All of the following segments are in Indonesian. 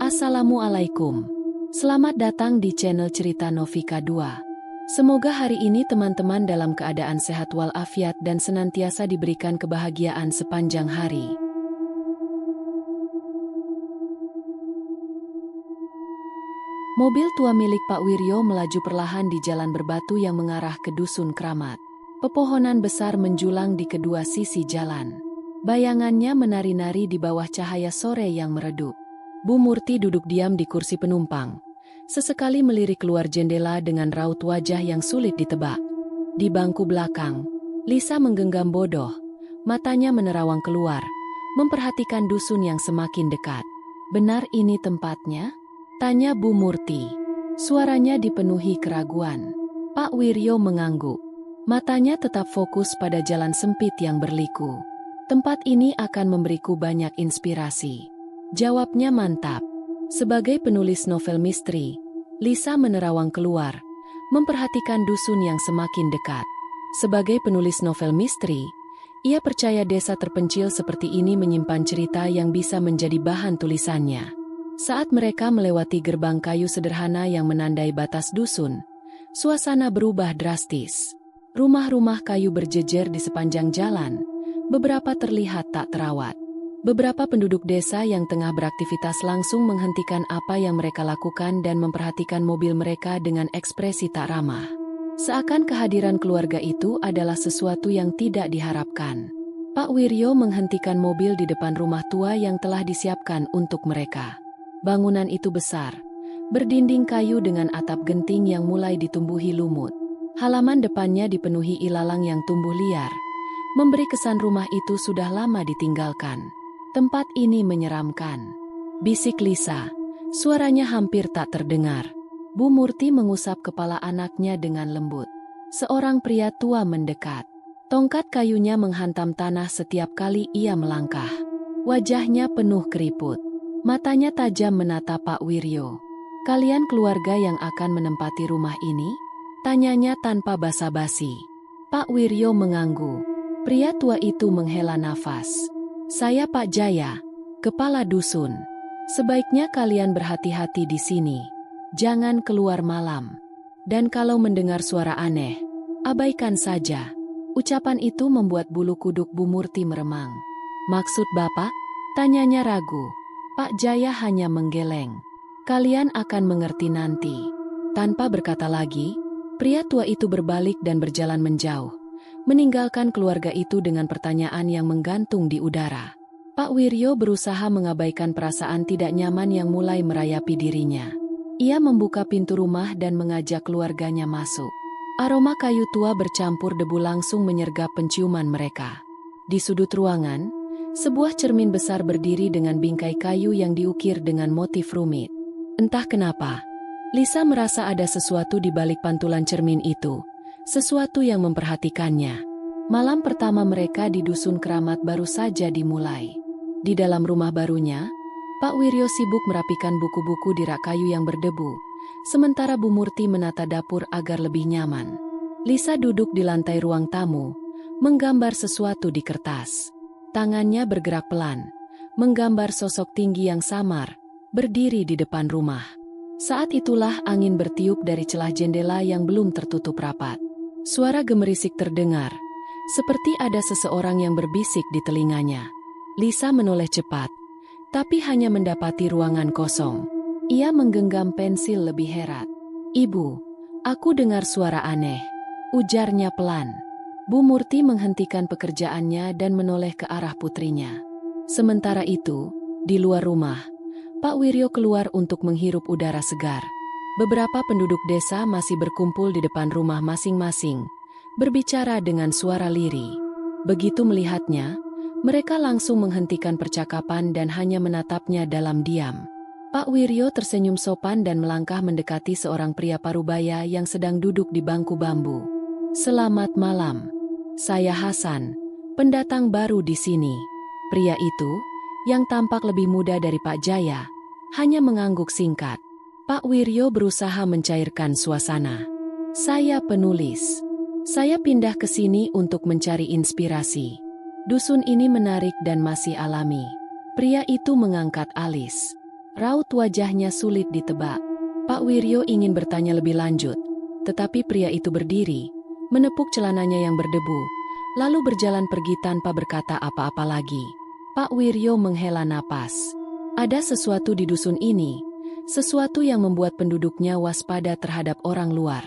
Assalamualaikum. Selamat datang di channel Cerita Novika 2. Semoga hari ini teman-teman dalam keadaan sehat walafiat dan senantiasa diberikan kebahagiaan sepanjang hari. Mobil tua milik Pak Wiryo melaju perlahan di jalan berbatu yang mengarah ke Dusun Kramat. Pepohonan besar menjulang di kedua sisi jalan. Bayangannya menari-nari di bawah cahaya sore yang meredup. Bu Murti duduk diam di kursi penumpang. Sesekali melirik keluar jendela dengan raut wajah yang sulit ditebak. Di bangku belakang, Lisa menggenggam bodoh. Matanya menerawang keluar, memperhatikan dusun yang semakin dekat. "Benar ini tempatnya?" tanya Bu Murti. Suaranya dipenuhi keraguan. Pak Wiryo mengangguk. Matanya tetap fokus pada jalan sempit yang berliku. "Tempat ini akan memberiku banyak inspirasi," jawabnya mantap. Sebagai penulis novel misteri, Lisa menerawang keluar, memperhatikan dusun yang semakin dekat. Sebagai penulis novel misteri, ia percaya desa terpencil seperti ini menyimpan cerita yang bisa menjadi bahan tulisannya. Saat mereka melewati gerbang kayu sederhana yang menandai batas dusun, suasana berubah drastis. Rumah-rumah kayu berjejer di sepanjang jalan, beberapa terlihat tak terawat. Beberapa penduduk desa yang tengah beraktivitas langsung menghentikan apa yang mereka lakukan dan memperhatikan mobil mereka dengan ekspresi tak ramah. Seakan kehadiran keluarga itu adalah sesuatu yang tidak diharapkan. Pak Wiryo menghentikan mobil di depan rumah tua yang telah disiapkan untuk mereka. Bangunan itu besar, berdinding kayu dengan atap genting yang mulai ditumbuhi lumut. Halaman depannya dipenuhi ilalang yang tumbuh liar, memberi kesan rumah itu sudah lama ditinggalkan. "Tempat ini menyeramkan," bisik Lisa. Suaranya hampir tak terdengar. Bu Murti mengusap kepala anaknya dengan lembut. Seorang pria tua mendekat. Tongkat kayunya menghantam tanah setiap kali ia melangkah. Wajahnya penuh keriput. Matanya tajam menatap Pak Wiryo. "Kalian keluarga yang akan menempati rumah ini?" tanyanya tanpa basa-basi. Pak Wiryo mengangguk. Pria tua itu menghela nafas. "Saya Pak Jaya, kepala dusun. Sebaiknya kalian berhati-hati di sini. Jangan keluar malam. Dan kalau mendengar suara aneh, abaikan saja." Ucapan itu membuat bulu kuduk Bu Murti meremang. "Maksud Bapak?" tanyanya ragu. Pak Jaya hanya menggeleng. "Kalian akan mengerti nanti." Tanpa berkata lagi, pria tua itu berbalik dan berjalan menjauh, meninggalkan keluarga itu dengan pertanyaan yang menggantung di udara. Pak Wiryo berusaha mengabaikan perasaan tidak nyaman yang mulai merayapi dirinya. Ia membuka pintu rumah dan mengajak keluarganya masuk. Aroma kayu tua bercampur debu langsung menyergap penciuman mereka. Di sudut ruangan, sebuah cermin besar berdiri dengan bingkai kayu yang diukir dengan motif rumit. Entah kenapa, Lisa merasa ada sesuatu di balik pantulan cermin itu, sesuatu yang memperhatikannya. Malam pertama mereka di Dusun Kramat baru saja dimulai. Di dalam rumah barunya, Pak Wiryo sibuk merapikan buku-buku di rak kayu yang berdebu, sementara Bu Murti menata dapur agar lebih nyaman. Lisa duduk di lantai ruang tamu, menggambar sesuatu di kertas. Tangannya bergerak pelan, menggambar sosok tinggi yang samar, berdiri di depan rumah. Saat itulah angin bertiup dari celah jendela yang belum tertutup rapat. Suara gemerisik terdengar, seperti ada seseorang yang berbisik di telinganya. Lisa menoleh cepat, tapi hanya mendapati ruangan kosong. Ia menggenggam pensil lebih herat. "Ibu, aku dengar suara aneh," ujarnya pelan. Bu Murti menghentikan pekerjaannya dan menoleh ke arah putrinya. Sementara itu, di luar rumah, Pak Wiryo keluar untuk menghirup udara segar. Beberapa penduduk desa masih berkumpul di depan rumah masing-masing, berbicara dengan suara lirih. Begitu melihatnya, mereka langsung menghentikan percakapan dan hanya menatapnya dalam diam. Pak Wiryo tersenyum sopan dan melangkah mendekati seorang pria parubaya yang sedang duduk di bangku bambu. "Selamat malam. Saya Hasan, pendatang baru di sini." Pria itu, yang tampak lebih muda dari Pak Jaya, hanya mengangguk singkat. Pak Wiryo berusaha mencairkan suasana. "Saya penulis. Saya pindah ke sini untuk mencari inspirasi. Dusun ini menarik dan masih alami." Pria itu mengangkat alis. Raut wajahnya sulit ditebak. Pak Wiryo ingin bertanya lebih lanjut, tetapi pria itu berdiri, menepuk celananya yang berdebu, lalu berjalan pergi tanpa berkata apa-apa lagi. Pak Wiryo menghela napas. Ada sesuatu di dusun ini, sesuatu yang membuat penduduknya waspada terhadap orang luar.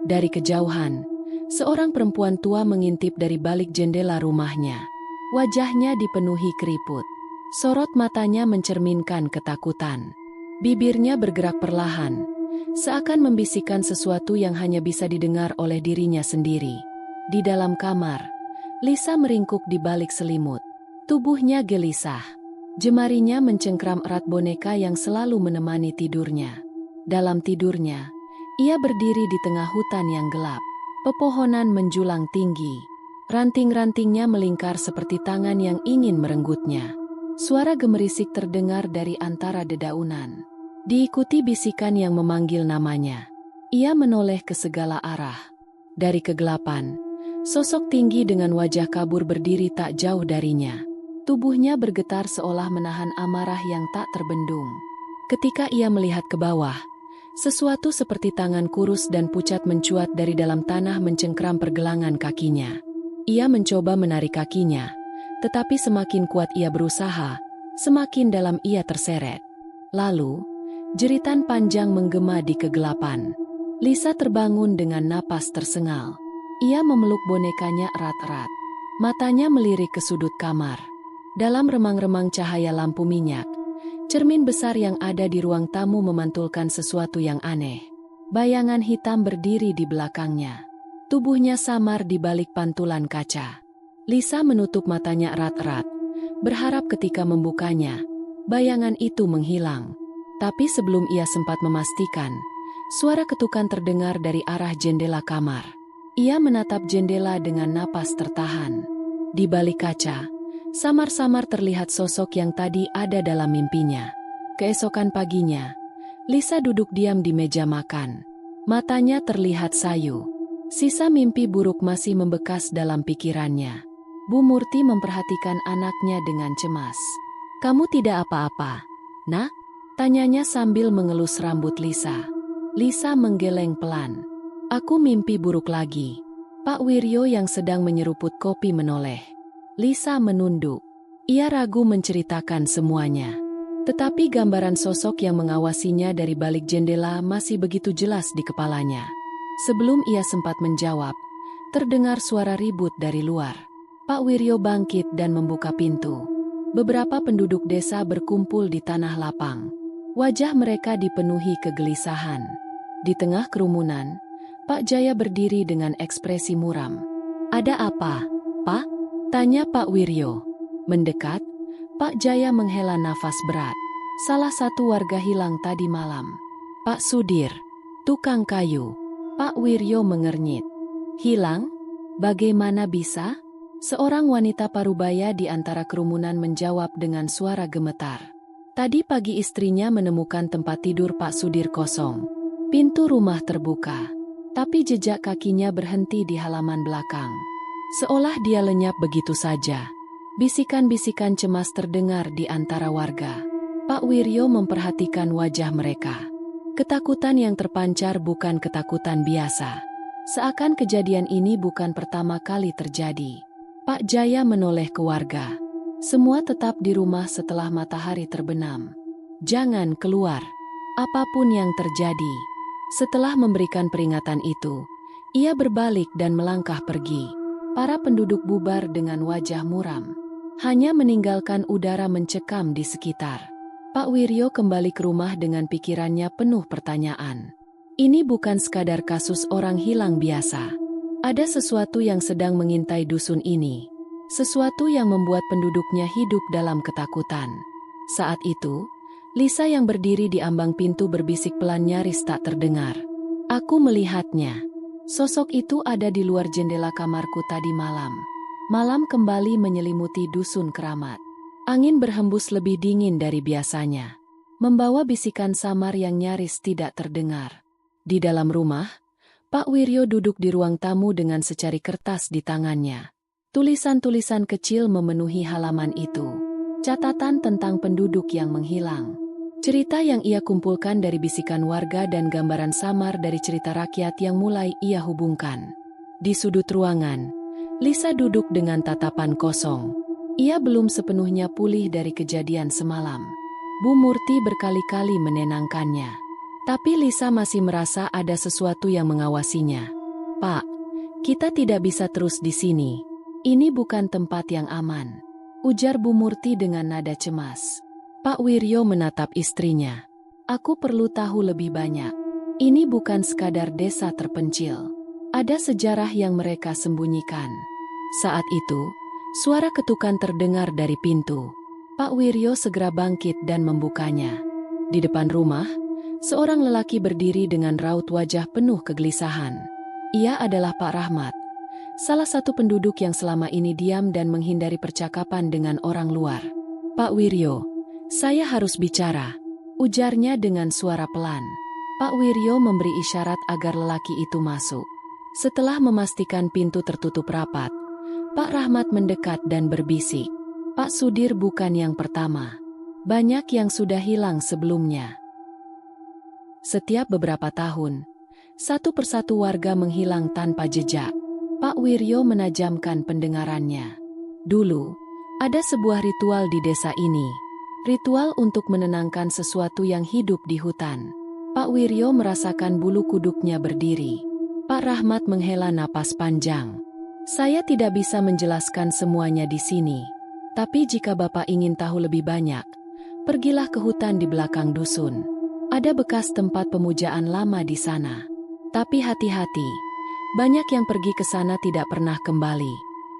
Dari kejauhan, seorang perempuan tua mengintip dari balik jendela rumahnya. Wajahnya dipenuhi keriput. Sorot matanya mencerminkan ketakutan. Bibirnya bergerak perlahan, seakan membisikkan sesuatu yang hanya bisa didengar oleh dirinya sendiri. Di dalam kamar, Lisa meringkuk di balik selimut. Tubuhnya gelisah. Jemarinya mencengkram erat boneka yang selalu menemani tidurnya. Dalam tidurnya, ia berdiri di tengah hutan yang gelap. Pepohonan menjulang tinggi. Ranting-rantingnya melingkar seperti tangan yang ingin merenggutnya. Suara gemerisik terdengar dari antara dedaunan. Diikuti bisikan yang memanggil namanya. Ia menoleh ke segala arah. Dari kegelapan, sosok tinggi dengan wajah kabur berdiri tak jauh darinya. Tubuhnya bergetar seolah menahan amarah yang tak terbendung. Ketika ia melihat ke bawah, sesuatu seperti tangan kurus dan pucat mencuat dari dalam tanah mencengkram pergelangan kakinya. Ia mencoba menarik kakinya, tetapi semakin kuat ia berusaha, semakin dalam ia terseret. Lalu, jeritan panjang menggema di kegelapan. Lisa terbangun dengan napas tersengal. Ia memeluk bonekanya erat-erat. Matanya melirik ke sudut kamar. Dalam remang-remang cahaya lampu minyak, cermin besar yang ada di ruang tamu memantulkan sesuatu yang aneh. Bayangan hitam berdiri di belakangnya. Tubuhnya samar di balik pantulan kaca. Lisa menutup matanya erat-erat, berharap ketika membukanya, bayangan itu menghilang. Tapi sebelum ia sempat memastikan, suara ketukan terdengar dari arah jendela kamar. Ia menatap jendela dengan napas tertahan. Di balik kaca, samar-samar terlihat sosok yang tadi ada dalam mimpinya. Keesokan paginya, Lisa duduk diam di meja makan. Matanya terlihat sayu. Sisa mimpi buruk masih membekas dalam pikirannya. Bu Murti memperhatikan anaknya dengan cemas. "Kamu tidak apa-apa, Nak?" tanyanya sambil mengelus rambut Lisa. Lisa menggeleng pelan. "Aku mimpi buruk lagi." Pak Wiryo yang sedang menyeruput kopi menoleh. Lisa menunduk. Ia ragu menceritakan semuanya. Tetapi gambaran sosok yang mengawasinya dari balik jendela masih begitu jelas di kepalanya. Sebelum ia sempat menjawab, terdengar suara ribut dari luar. Pak Wiryo bangkit dan membuka pintu. Beberapa penduduk desa berkumpul di tanah lapang. Wajah mereka dipenuhi kegelisahan. Di tengah kerumunan, Pak Jaya berdiri dengan ekspresi muram. "Ada apa, Pak?" tanya Pak Wiryo. Mendekat, Pak Jaya menghela nafas berat. "Salah satu warga hilang tadi malam. Pak Sudir, tukang kayu." Pak Wiryo mengernyit. "Hilang? Bagaimana bisa?" Seorang wanita parubaya di antara kerumunan menjawab dengan suara gemetar. "Tadi pagi istrinya menemukan tempat tidur Pak Sudir kosong. Pintu rumah terbuka, tapi jejak kakinya berhenti di halaman belakang. Seolah dia lenyap begitu saja." Bisikan-bisikan cemas terdengar di antara warga. Pak Wiryo memperhatikan wajah mereka. Ketakutan yang terpancar bukan ketakutan biasa. Seakan kejadian ini bukan pertama kali terjadi. Pak Jaya menoleh ke warga. "Semua tetap di rumah setelah matahari terbenam. Jangan keluar, apapun yang terjadi." Setelah memberikan peringatan itu, ia berbalik dan melangkah pergi. Para penduduk bubar dengan wajah muram, hanya meninggalkan udara mencekam di sekitar. Pak Wiryo kembali ke rumah dengan pikirannya penuh pertanyaan. Ini bukan sekadar kasus orang hilang biasa. Ada sesuatu yang sedang mengintai dusun ini. Sesuatu yang membuat penduduknya hidup dalam ketakutan. Saat itu, Lisa yang berdiri di ambang pintu berbisik pelan nyaris tak terdengar. "Aku melihatnya. Sosok itu ada di luar jendela kamarku tadi malam." Malam kembali menyelimuti dusun Keramat. Angin berhembus lebih dingin dari biasanya, membawa bisikan samar yang nyaris tidak terdengar. Di dalam rumah, Pak Wiryo duduk di ruang tamu dengan secari kertas di tangannya. Tulisan-tulisan kecil memenuhi halaman itu. Catatan tentang penduduk yang menghilang. Cerita yang ia kumpulkan dari bisikan warga dan gambaran samar dari cerita rakyat yang mulai ia hubungkan. Di sudut ruangan, Lisa duduk dengan tatapan kosong. Ia belum sepenuhnya pulih dari kejadian semalam. Bu Murti berkali-kali menenangkannya. Tapi Lisa masih merasa ada sesuatu yang mengawasinya. "Pak, kita tidak bisa terus di sini. Ini bukan tempat yang aman," ujar Bu Murti dengan nada cemas. Pak Wiryo menatap istrinya. "Aku perlu tahu lebih banyak. Ini bukan sekadar desa terpencil. Ada sejarah yang mereka sembunyikan." Saat itu, suara ketukan terdengar dari pintu. Pak Wiryo segera bangkit dan membukanya. Di depan rumah, seorang lelaki berdiri dengan raut wajah penuh kegelisahan. Ia adalah Pak Rahmat, salah satu penduduk yang selama ini diam dan menghindari percakapan dengan orang luar. "Pak Wiryo, saya harus bicara," ujarnya dengan suara pelan. Pak Wiryo memberi isyarat agar lelaki itu masuk. Setelah memastikan pintu tertutup rapat, Pak Rahmat mendekat dan berbisik. "Pak Sudir bukan yang pertama. Banyak yang sudah hilang sebelumnya. Setiap beberapa tahun, satu persatu warga menghilang tanpa jejak." Pak Wiryo menajamkan pendengarannya. "Dulu, ada sebuah ritual di desa ini. Ritual untuk menenangkan sesuatu yang hidup di hutan." Pak Wiryo merasakan bulu kuduknya berdiri. Pak Rahmat menghela napas panjang. "Saya tidak bisa menjelaskan semuanya di sini. Tapi jika Bapak ingin tahu lebih banyak, pergilah ke hutan di belakang dusun. Ada bekas tempat pemujaan lama di sana. Tapi hati-hati, banyak yang pergi ke sana tidak pernah kembali."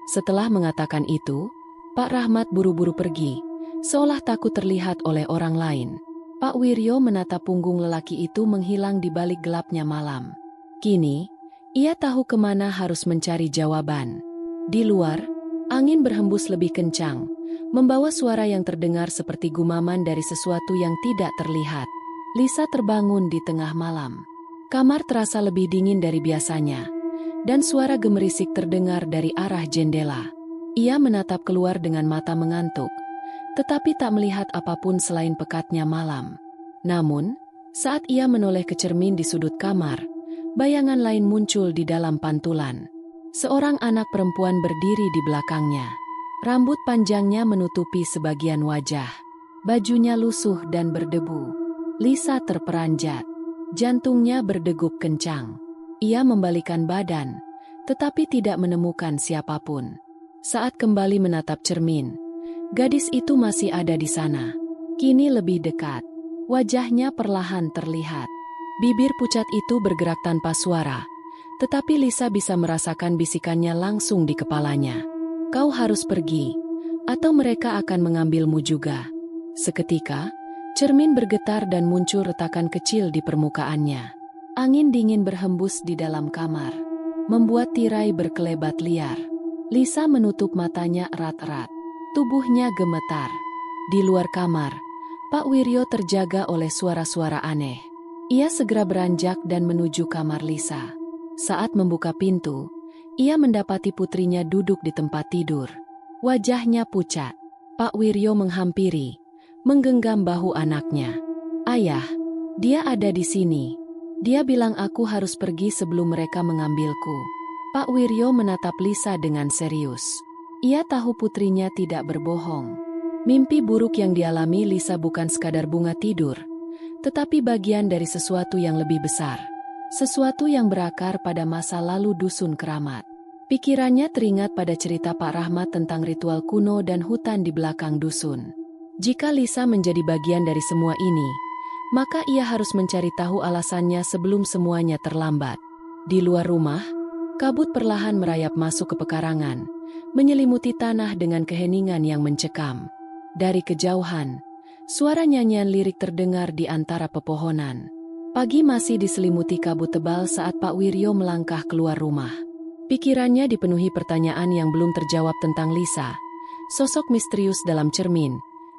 Setelah mengatakan itu, Pak Rahmat buru-buru pergi, seolah takut terlihat oleh orang lain. Pak Wiryo menatap punggung lelaki itu menghilang di balik gelapnya malam. Kini, ia tahu kemana harus mencari jawaban. Di luar, angin berhembus lebih kencang, membawa suara yang terdengar seperti gumaman dari sesuatu yang tidak terlihat. Lisa terbangun di tengah malam. Kamar terasa lebih dingin dari biasanya, dan suara gemerisik terdengar dari arah jendela. Ia menatap keluar dengan mata mengantuk, tetapi tak melihat apapun selain pekatnya malam. Namun, saat ia menoleh ke cermin di sudut kamar, bayangan lain muncul di dalam pantulan. Seorang anak perempuan berdiri di belakangnya. Rambut panjangnya menutupi sebagian wajah. Bajunya lusuh dan berdebu. Lisa terperanjat. Jantungnya berdegup kencang. Ia membalikan badan, tetapi tidak menemukan siapapun. Saat kembali menatap cermin, gadis itu masih ada di sana. Kini lebih dekat. Wajahnya perlahan terlihat. Bibir pucat itu bergerak tanpa suara, tetapi Lisa bisa merasakan bisikannya langsung di kepalanya. "Kau harus pergi, atau mereka akan mengambilmu juga." Seketika, cermin bergetar dan muncul retakan kecil di permukaannya. Angin dingin berhembus di dalam kamar, membuat tirai berkelebat liar. Lisa menutup matanya erat-erat. Tubuhnya gemetar. Di luar kamar, Pak Wiryo terjaga oleh suara-suara aneh. Ia segera beranjak dan menuju kamar Lisa. Saat membuka pintu, ia mendapati putrinya duduk di tempat tidur. Wajahnya pucat. Pak Wiryo menghampiri, menggenggam bahu anaknya. "Ayah, dia ada di sini. Dia bilang aku harus pergi sebelum mereka mengambilku." Pak Wiryo menatap Lisa dengan serius. Ia tahu putrinya tidak berbohong. Mimpi buruk yang dialami Lisa bukan sekadar bunga tidur, tetapi bagian dari sesuatu yang lebih besar. Sesuatu yang berakar pada masa lalu dusun keramat. Pikirannya teringat pada cerita Pak Rahmat tentang ritual kuno dan hutan di belakang dusun. Jika Lisa menjadi bagian dari semua ini, maka ia harus mencari tahu alasannya sebelum semuanya terlambat. Di luar rumah, kabut perlahan merayap masuk ke pekarangan, menyelimuti tanah dengan keheningan yang mencekam. Dari kejauhan, suara nyanyian lirik terdengar di antara pepohonan. Pagi masih diselimuti kabut tebal saat Pak Wiryo melangkah keluar rumah. Pikirannya dipenuhi pertanyaan yang belum terjawab tentang Lisa, sosok misterius dalam cermin,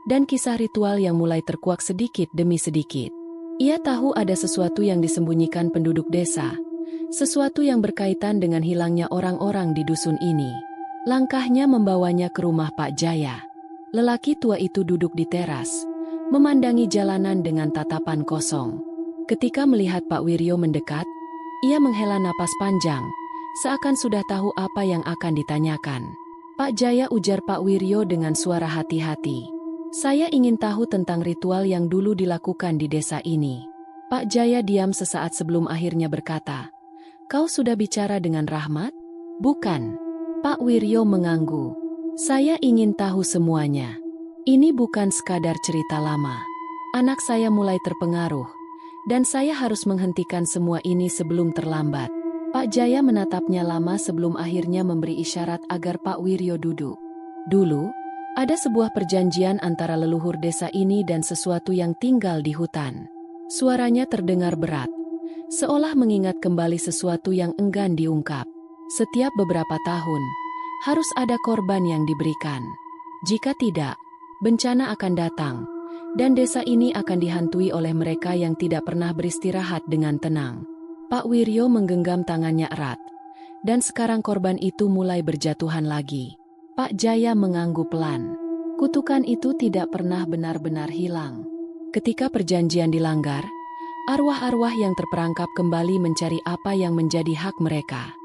dan kisah ritual yang mulai terkuak sedikit demi sedikit. Ia tahu ada sesuatu yang disembunyikan penduduk desa, sesuatu yang berkaitan dengan hilangnya orang-orang di dusun ini. Langkahnya membawanya ke rumah Pak Jaya. Lelaki tua itu duduk di teras, memandangi jalanan dengan tatapan kosong. Ketika melihat Pak Wiryo mendekat, ia menghela napas panjang, seakan sudah tahu apa yang akan ditanyakan. "Pak Jaya," ujar Pak Wiryo dengan suara hati-hati. "Saya ingin tahu tentang ritual yang dulu dilakukan di desa ini." Pak Jaya diam sesaat sebelum akhirnya berkata, "Kau sudah bicara dengan Rahmat?" "Bukan." Pak Wiryo mengangguk. "Saya ingin tahu semuanya. Ini bukan sekadar cerita lama. Anak saya mulai terpengaruh, dan saya harus menghentikan semua ini sebelum terlambat." Pak Jaya menatapnya lama sebelum akhirnya memberi isyarat agar Pak Wiryo duduk. "Dulu, ada sebuah perjanjian antara leluhur desa ini dan sesuatu yang tinggal di hutan." Suaranya terdengar berat, seolah mengingat kembali sesuatu yang enggan diungkap. "Setiap beberapa tahun, harus ada korban yang diberikan. Jika tidak, bencana akan datang, dan desa ini akan dihantui oleh mereka yang tidak pernah beristirahat dengan tenang." Pak Wiryo menggenggam tangannya erat, dan sekarang korban itu mulai berjatuhan lagi. Pak Jaya mengangguk pelan. Kutukan itu tidak pernah benar-benar hilang. Ketika perjanjian dilanggar, arwah-arwah yang terperangkap kembali mencari apa yang menjadi hak mereka.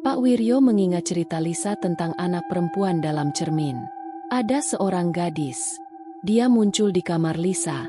Pak Wiryo mengingat cerita Lisa tentang anak perempuan dalam cermin. Ada seorang gadis. Dia muncul di kamar Lisa,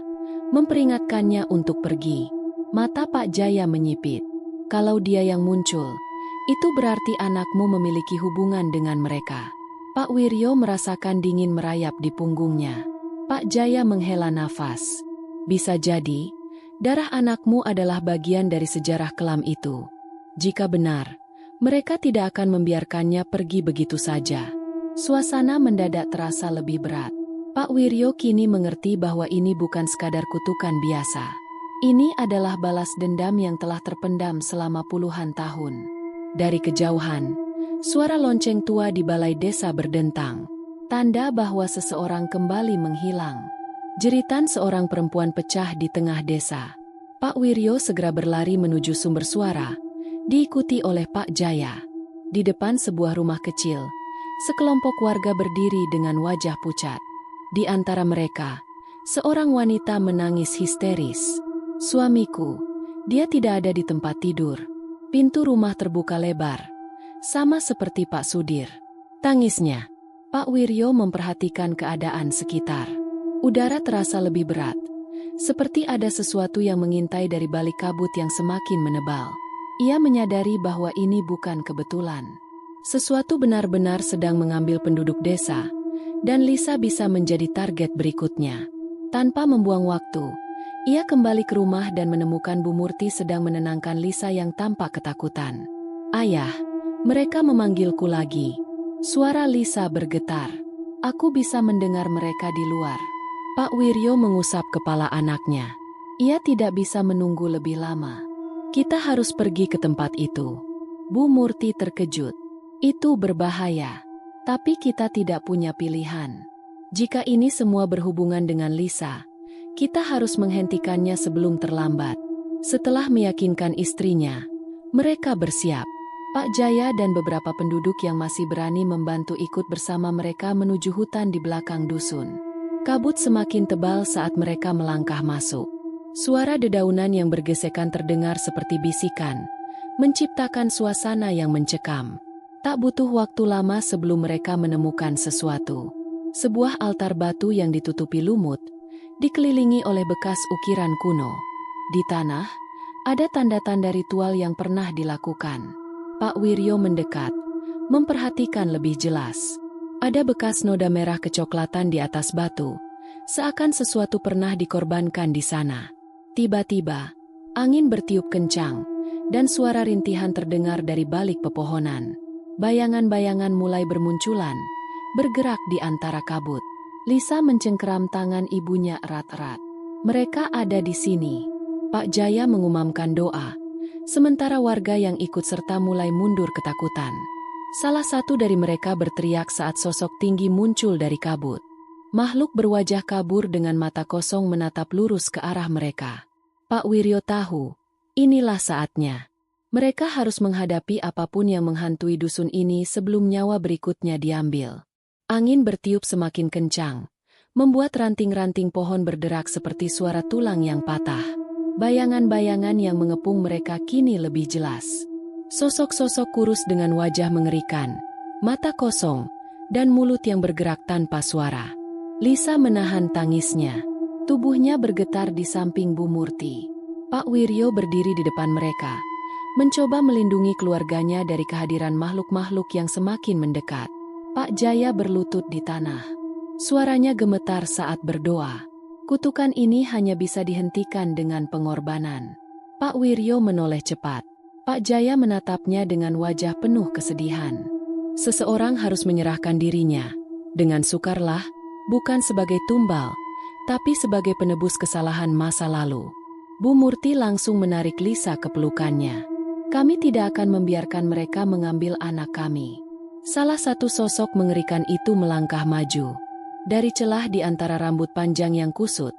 memperingatkannya untuk pergi. Mata Pak Jaya menyipit. "Kalau dia yang muncul, itu berarti anakmu memiliki hubungan dengan mereka." Pak Wiryo merasakan dingin merayap di punggungnya. Pak Jaya menghela nafas. "Bisa jadi, darah anakmu adalah bagian dari sejarah kelam itu. Jika benar, mereka tidak akan membiarkannya pergi begitu saja." Suasana mendadak terasa lebih berat. Pak Wiryo kini mengerti bahwa ini bukan sekadar kutukan biasa. Ini adalah balas dendam yang telah terpendam selama puluhan tahun. Dari kejauhan, suara lonceng tua di balai desa berdentang. Tanda bahwa seseorang kembali menghilang. Jeritan seorang perempuan pecah di tengah desa. Pak Wiryo segera berlari menuju sumber suara, diikuti oleh Pak Jaya. Di depan sebuah rumah kecil, sekelompok warga berdiri dengan wajah pucat. Di antara mereka, seorang wanita menangis histeris. "Suamiku, dia tidak ada di tempat tidur." Pintu rumah terbuka lebar, sama seperti Pak Sudir. Tangisnya. Pak Wiryo memperhatikan keadaan sekitar. Udara terasa lebih berat, seperti ada sesuatu yang mengintai dari balik kabut yang semakin menebal. Ia menyadari bahwa ini bukan kebetulan. Sesuatu benar-benar sedang mengambil penduduk desa, dan Lisa bisa menjadi target berikutnya. Tanpa membuang waktu, ia kembali ke rumah dan menemukan Bu Murti sedang menenangkan Lisa yang tampak ketakutan. "Ayah, mereka memanggilku lagi." Suara Lisa bergetar. "Aku bisa mendengar mereka di luar." Pak Wiryo mengusap kepala anaknya. Ia tidak bisa menunggu lebih lama. "Kita harus pergi ke tempat itu." Bu Murti terkejut. "Itu berbahaya. Tapi kita tidak punya pilihan. Jika ini semua berhubungan dengan Lisa, kita harus menghentikannya sebelum terlambat." Setelah meyakinkan istrinya, mereka bersiap. Pak Jaya dan beberapa penduduk yang masih berani membantu ikut bersama mereka menuju hutan di belakang dusun. Kabut semakin tebal saat mereka melangkah masuk. Suara dedaunan yang bergesekan terdengar seperti bisikan, menciptakan suasana yang mencekam. Tak butuh waktu lama sebelum mereka menemukan sesuatu. Sebuah altar batu yang ditutupi lumut, dikelilingi oleh bekas ukiran kuno. Di tanah, ada tanda-tanda ritual yang pernah dilakukan. Pak Wiryo mendekat, memperhatikan lebih jelas. Ada bekas noda merah kecoklatan di atas batu, seakan sesuatu pernah dikorbankan di sana. Tiba-tiba, angin bertiup kencang, dan suara rintihan terdengar dari balik pepohonan. Bayangan-bayangan mulai bermunculan, bergerak di antara kabut. Lisa mencengkeram tangan ibunya erat-erat. "Mereka ada di sini." Pak Jaya mengumamkan doa, sementara warga yang ikut serta mulai mundur ketakutan. Salah satu dari mereka berteriak saat sosok tinggi muncul dari kabut. Makhluk berwajah kabur dengan mata kosong menatap lurus ke arah mereka. Pak Wiryo tahu, inilah saatnya. Mereka harus menghadapi apapun yang menghantui dusun ini sebelum nyawa berikutnya diambil. Angin bertiup semakin kencang, membuat ranting-ranting pohon berderak seperti suara tulang yang patah. Bayangan-bayangan yang mengepung mereka kini lebih jelas. Sosok-sosok kurus dengan wajah mengerikan, mata kosong, dan mulut yang bergerak tanpa suara. Lisa menahan tangisnya. Tubuhnya bergetar di samping Bu Murti. Pak Wiryo berdiri di depan mereka, mencoba melindungi keluarganya dari kehadiran makhluk-makhluk yang semakin mendekat. Pak Jaya berlutut di tanah. Suaranya gemetar saat berdoa. Kutukan ini hanya bisa dihentikan dengan pengorbanan. Pak Wiryo menoleh cepat. Pak Jaya menatapnya dengan wajah penuh kesedihan. Seseorang harus menyerahkan dirinya. Dengan sukarlah, bukan sebagai tumbal, tapi sebagai penebus kesalahan masa lalu. Bu Murti langsung menarik Lisa ke pelukannya. Kami tidak akan membiarkan mereka mengambil anak kami. Salah satu sosok mengerikan itu melangkah maju. Dari celah di antara rambut panjang yang kusut,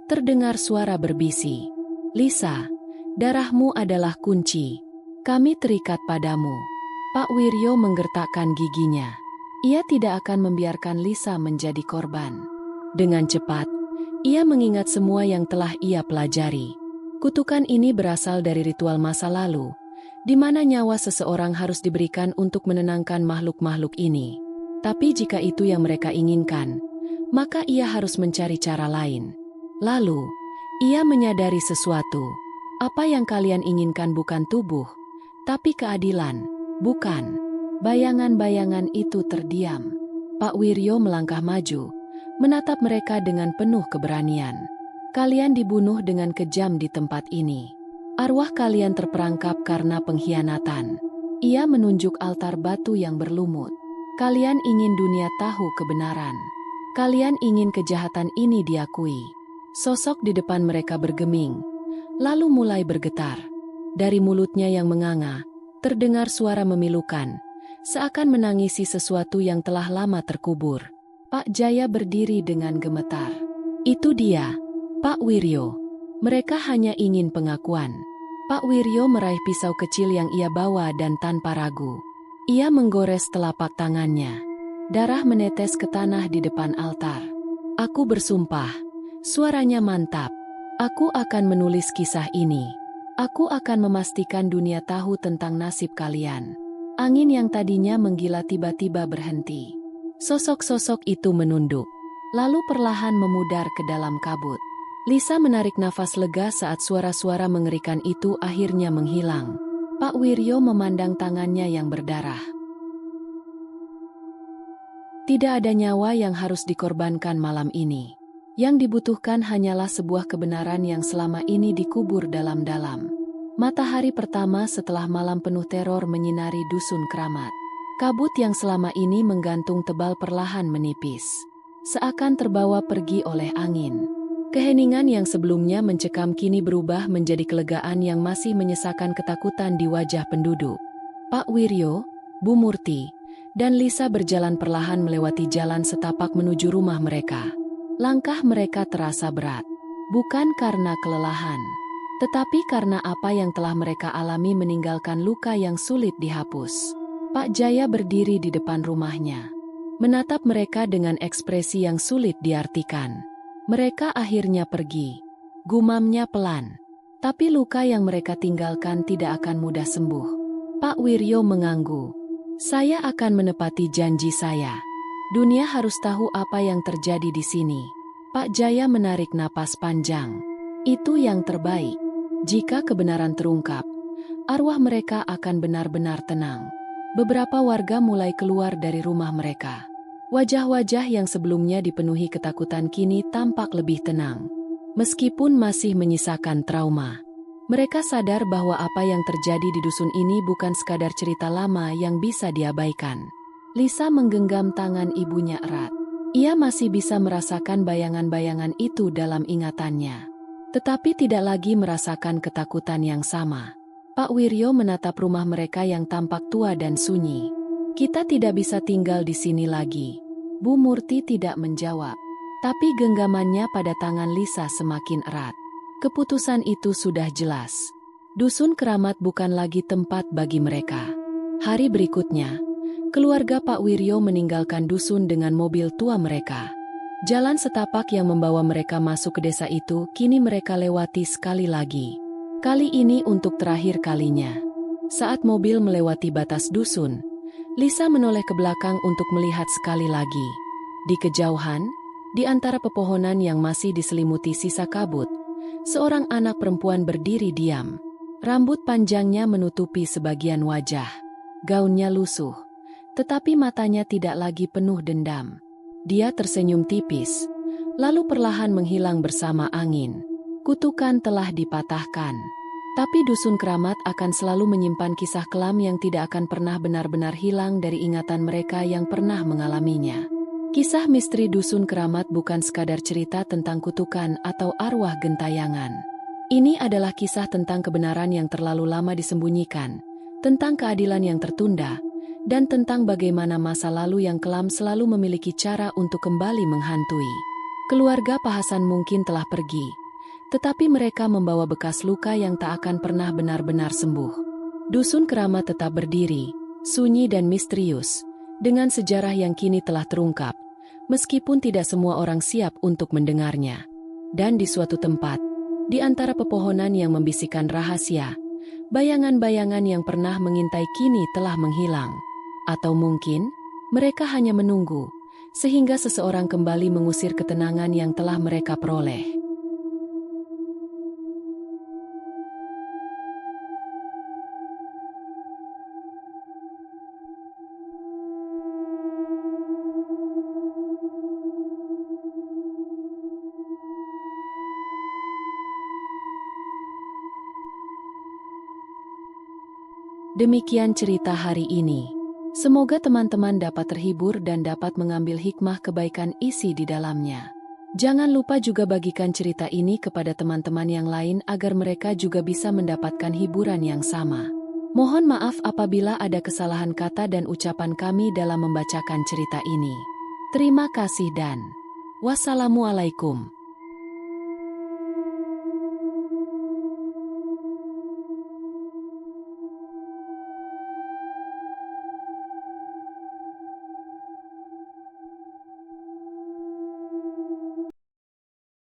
terdengar suara berbisi. Lisa, darahmu adalah kunci. Kami terikat padamu. Pak Wiryo menggertakkan giginya. Ia tidak akan membiarkan Lisa menjadi korban. Dengan cepat, ia mengingat semua yang telah ia pelajari. Kutukan ini berasal dari ritual masa lalu, di mana nyawa seseorang harus diberikan untuk menenangkan makhluk-makhluk ini. Tapi jika itu yang mereka inginkan, maka ia harus mencari cara lain. Lalu, ia menyadari sesuatu. Apa yang kalian inginkan bukan tubuh, tapi keadilan, bukan. Bayangan-bayangan itu terdiam. Pak Wiryo melangkah maju, menatap mereka dengan penuh keberanian. Kalian dibunuh dengan kejam di tempat ini. Arwah kalian terperangkap karena pengkhianatan. Ia menunjuk altar batu yang berlumut. Kalian ingin dunia tahu kebenaran. Kalian ingin kejahatan ini diakui. Sosok di depan mereka bergeming, lalu mulai bergetar. Dari mulutnya yang menganga, terdengar suara memilukan, seakan menangisi sesuatu yang telah lama terkubur. Pak Jaya berdiri dengan gemetar. Itu dia, Pak Wiryo. Mereka hanya ingin pengakuan. Pak Wiryo meraih pisau kecil yang ia bawa dan tanpa ragu. Ia menggores telapak tangannya. Darah menetes ke tanah di depan altar. Aku bersumpah. Suaranya mantap. Aku akan menulis kisah ini. Aku akan memastikan dunia tahu tentang nasib kalian. Angin yang tadinya menggila tiba-tiba berhenti. Sosok-sosok itu menunduk, lalu perlahan memudar ke dalam kabut. Lisa menarik nafas lega saat suara-suara mengerikan itu akhirnya menghilang. Pak Wiryo memandang tangannya yang berdarah. Tidak ada nyawa yang harus dikorbankan malam ini. Yang dibutuhkan hanyalah sebuah kebenaran yang selama ini dikubur dalam-dalam. Matahari pertama setelah malam penuh teror menyinari dusun keramat. Kabut yang selama ini menggantung tebal perlahan menipis. Seakan terbawa pergi oleh angin. Keheningan yang sebelumnya mencekam kini berubah menjadi kelegaan yang masih menyisakan ketakutan di wajah penduduk. Pak Wiryo, Bu Murti, dan Lisa berjalan perlahan melewati jalan setapak menuju rumah mereka. Langkah mereka terasa berat, bukan karena kelelahan, tetapi karena apa yang telah mereka alami meninggalkan luka yang sulit dihapus. Pak Jaya berdiri di depan rumahnya, menatap mereka dengan ekspresi yang sulit diartikan. Mereka akhirnya pergi, gumamnya pelan, tapi luka yang mereka tinggalkan tidak akan mudah sembuh. Pak Wiryo mengangguk. Saya akan menepati janji saya. Dunia harus tahu apa yang terjadi di sini. Pak Jaya menarik napas panjang. Itu yang terbaik. Jika kebenaran terungkap, arwah mereka akan benar-benar tenang. Beberapa warga mulai keluar dari rumah mereka. Wajah-wajah yang sebelumnya dipenuhi ketakutan kini tampak lebih tenang. Meskipun masih menyisakan trauma. Mereka sadar bahwa apa yang terjadi di dusun ini bukan sekadar cerita lama yang bisa diabaikan. Lisa menggenggam tangan ibunya erat. Ia masih bisa merasakan bayangan-bayangan itu dalam ingatannya. Tetapi tidak lagi merasakan ketakutan yang sama. Pak Wiryo menatap rumah mereka yang tampak tua dan sunyi. Kita tidak bisa tinggal di sini lagi. Bu Murti tidak menjawab. Tapi genggamannya pada tangan Lisa semakin erat. Keputusan itu sudah jelas. Dusun Keramat bukan lagi tempat bagi mereka. Hari berikutnya, keluarga Pak Wiryo meninggalkan dusun dengan mobil tua mereka. Jalan setapak yang membawa mereka masuk ke desa itu kini mereka lewati sekali lagi. Kali ini untuk terakhir kalinya. Saat mobil melewati batas dusun, Lisa menoleh ke belakang untuk melihat sekali lagi. Di kejauhan, di antara pepohonan yang masih diselimuti sisa kabut, seorang anak perempuan berdiri diam. Rambut panjangnya menutupi sebagian wajah. Gaunnya lusuh, tetapi matanya tidak lagi penuh dendam. Dia tersenyum tipis, lalu perlahan menghilang bersama angin. Kutukan telah dipatahkan. Tapi Dusun Keramat akan selalu menyimpan kisah kelam yang tidak akan pernah benar-benar hilang dari ingatan mereka yang pernah mengalaminya. Kisah misteri Dusun Keramat bukan sekadar cerita tentang kutukan atau arwah gentayangan. Ini adalah kisah tentang kebenaran yang terlalu lama disembunyikan, tentang keadilan yang tertunda, dan tentang bagaimana masa lalu yang kelam selalu memiliki cara untuk kembali menghantui. Keluarga Pak Hasan mungkin telah pergi, tetapi mereka membawa bekas luka yang tak akan pernah benar-benar sembuh. Dusun Keramat tetap berdiri, sunyi dan misterius, dengan sejarah yang kini telah terungkap, meskipun tidak semua orang siap untuk mendengarnya. Dan di suatu tempat, di antara pepohonan yang membisikkan rahasia, bayangan-bayangan yang pernah mengintai kini telah menghilang. Atau mungkin, mereka hanya menunggu, sehingga seseorang kembali mengusir ketenangan yang telah mereka peroleh. Demikian cerita hari ini. Semoga teman-teman dapat terhibur dan dapat mengambil hikmah kebaikan isi di dalamnya. Jangan lupa juga bagikan cerita ini kepada teman-teman yang lain agar mereka juga bisa mendapatkan hiburan yang sama. Mohon maaf apabila ada kesalahan kata dan ucapan kami dalam membacakan cerita ini. Terima kasih dan wassalamualaikum.